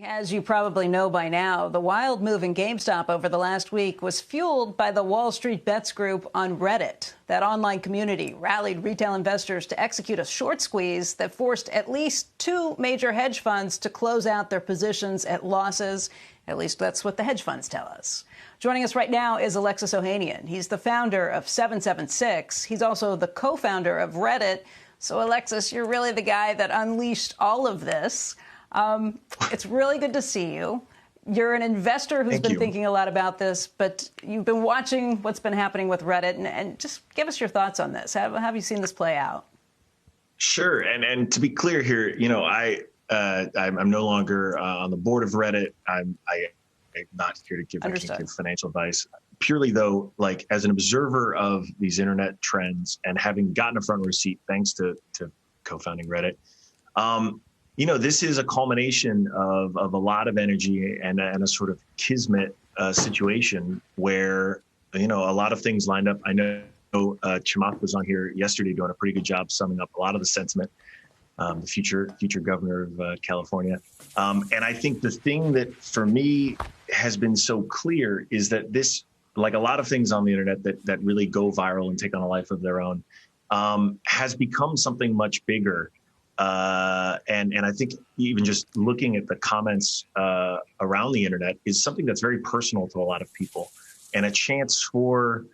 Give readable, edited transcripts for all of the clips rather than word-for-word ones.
As you probably know by now, the wild move in GameStop over the last week was fueled by the WallStreetBets group on Reddit. That online community rallied retail investors to execute a short squeeze that forced at least two major hedge funds to close out their positions at losses. At least that's what the hedge funds tell us. Joining us right now is Alexis Ohanian. He's the founder of 776. He's also the co-founder of Reddit. So, Alexis, you're really the guy that unleashed all of this. It's really good to see you. You're an investor who's been thinking a lot about this, but you've been watching what's been happening with Reddit, and just give us your thoughts on this. How have you seen this play out? Sure. And to be clear here, you know, I'm no longer on the board of Reddit. I'm not here to give financial advice. Purely, though, like as an observer of these internet trends and having gotten a front row seat thanks to co-founding Reddit, you know, this is a culmination of a lot of energy and a sort of kismet situation where, you know, a lot of things lined up. I know Chamath was on here yesterday doing a pretty good job summing up a lot of the sentiment, the future governor of California. And I think the thing that for me has been so clear is that this, like a lot of things on the internet that really go viral and take on a life of their own, has become something much bigger. And I think even just looking at the comments around the internet is something that's very personal to a lot of people, and a chance for,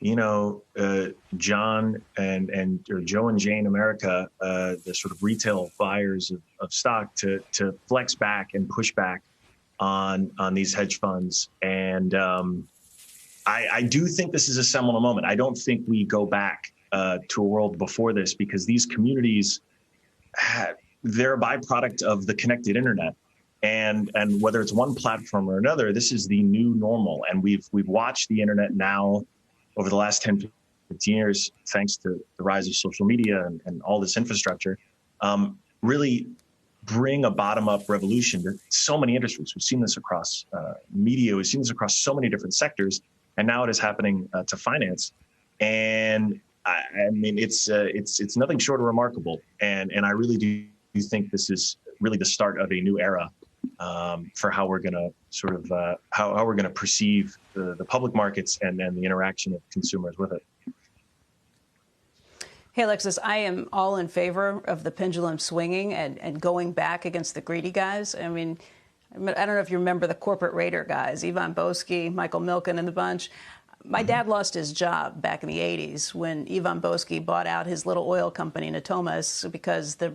you know, John or Joe and Jane America, the sort of retail buyers of stock, to flex back and push back on these hedge funds. And I do think this is a seminal moment. I don't think we go back to a world before this, because these communities, they're a byproduct of the connected internet, and whether it's one platform or another, this is the new normal. And we've watched the internet now over the last 10, 15 years, thanks to the rise of social media and all this infrastructure, really bring a bottom-up revolution to so many industries. We've seen this across media. We've seen this across so many different sectors, and now it is happening to finance. And I mean, it's nothing short of remarkable, and I really do think this is really the start of a new era for how we're going to sort of how we're going to perceive the public markets and the interaction of consumers with it. Hey, Alexis, I am all in favor of the pendulum swinging and going back against the greedy guys. I mean, I don't know if you remember the corporate raider guys, Ivan Boesky, Michael Milken, and the bunch. My dad lost his job back in the 80s when Ivan Boesky bought out his little oil company, Natomas, because the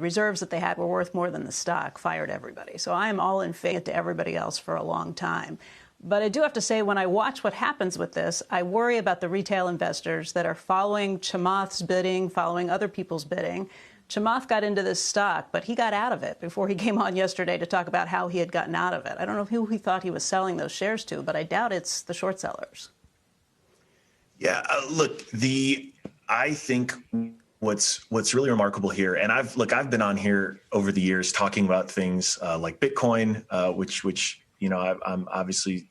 reserves that they had were worth more than the stock, fired everybody. So I am all in favor to everybody else for a long time. But I do have to say, when I watch what happens with this, I worry about the retail investors that are following Chamath's bidding, following other people's bidding. Chamath got into this stock, but he got out of it before he came on yesterday to talk about how he had gotten out of it. I don't know who he thought he was selling those shares to, but I doubt it's the short sellers. Yeah, look, I think what's really remarkable here, and I've been on here over the years talking about things like Bitcoin, which you know I'm obviously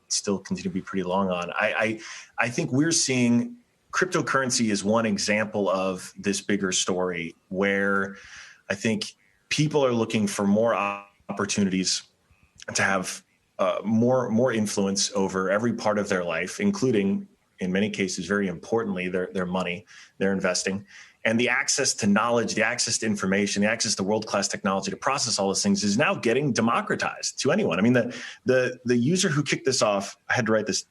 still continue to be pretty long on. I think we're seeing cryptocurrency is one example of this bigger story where I think people are looking for more opportunities to have more influence over every part of their life, including, in many cases, very importantly, their money, their investing, and the access to knowledge, the access to information, the access to world-class technology to process all those things is now getting democratized to anyone. I mean, the user who kicked this off, I had to write this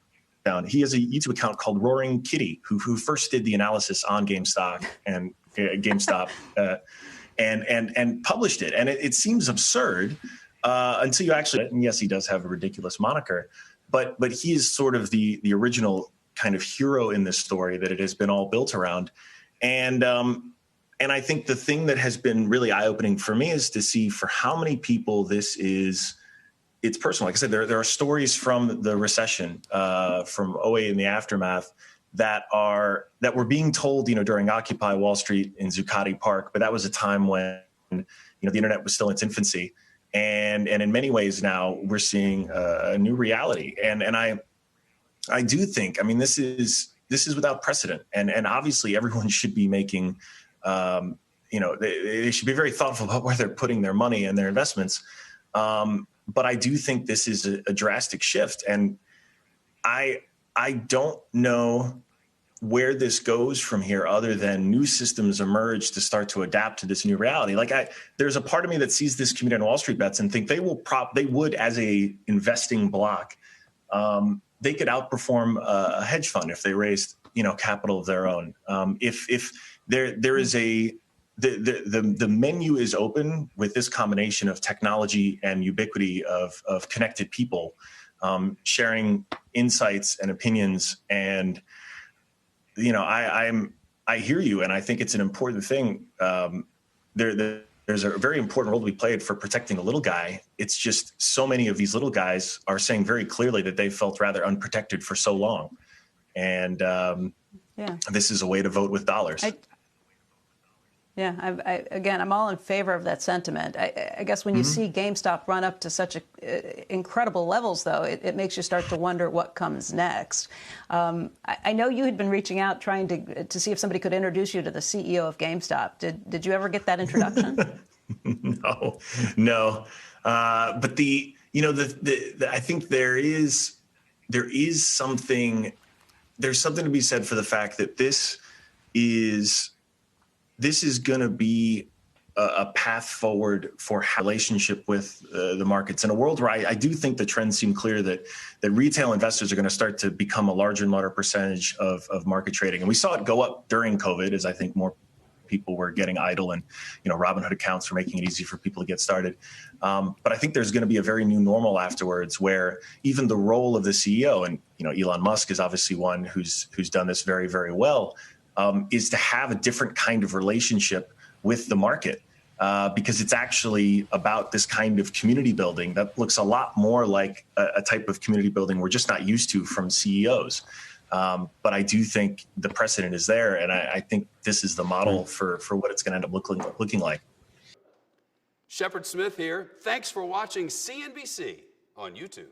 down. He has a YouTube account called Roaring Kitty, who first did the analysis on GameStop and and published it. And it seems absurd until you actually. And yes, he does have a ridiculous moniker, but he is sort of the original kind of hero in this story that it has been all built around. And I think the thing that has been really eye-opening for me is to see for how many people it's personal. Like I said, there are stories from the recession, from 08 and the aftermath that were being told, you know, during Occupy Wall Street in Zuccotti Park. But that was a time when, you know, the internet was still in its infancy. And in many ways now we're seeing a new reality. And I do think, I mean, this is without precedent. And obviously everyone should be making, you know, they should be very thoughtful about where they're putting their money and their investments. But I do think this is a drastic shift. And I don't know where this goes from here other than new systems emerge to start to adapt to this new reality. There's a part of me that sees this community on WallStreetBets and think they would, as a investing block, they could outperform a hedge fund if they raised, capital of their own. If there is the menu is open with this combination of technology and ubiquity of connected people, sharing insights and opinions. And, I hear you, and I think it's an important thing. There's a very important role to be played for protecting the little guy. It's just so many of these little guys are saying very clearly that they felt rather unprotected for so long. And this is a way to vote with dollars. I'm all in favor of that sentiment. I guess when you see GameStop run up to such incredible levels, though, it makes you start to wonder what comes next. I know you had been reaching out trying to see if somebody could introduce you to the CEO of GameStop. Did you ever get that introduction? No. But I think there's something to be said for the fact that this is going to be a path forward for relationship with the markets in a world where I do think the trends seem clear that retail investors are going to start to become a larger and larger percentage of market trading. And we saw it go up during COVID as I think more people were getting idle and, Robinhood accounts were making it easy for people to get started. But I think there's going to be a very new normal afterwards where even the role of the CEO, and, Elon Musk is obviously one who's done this very, very well, is to have a different kind of relationship with the market because it's actually about this kind of community building that looks a lot more like a type of community building we're just not used to from CEOs. But I do think the precedent is there, and I think this is the model for what it's going to end up looking like. Shepard Smith here. Thanks for watching CNBC on YouTube.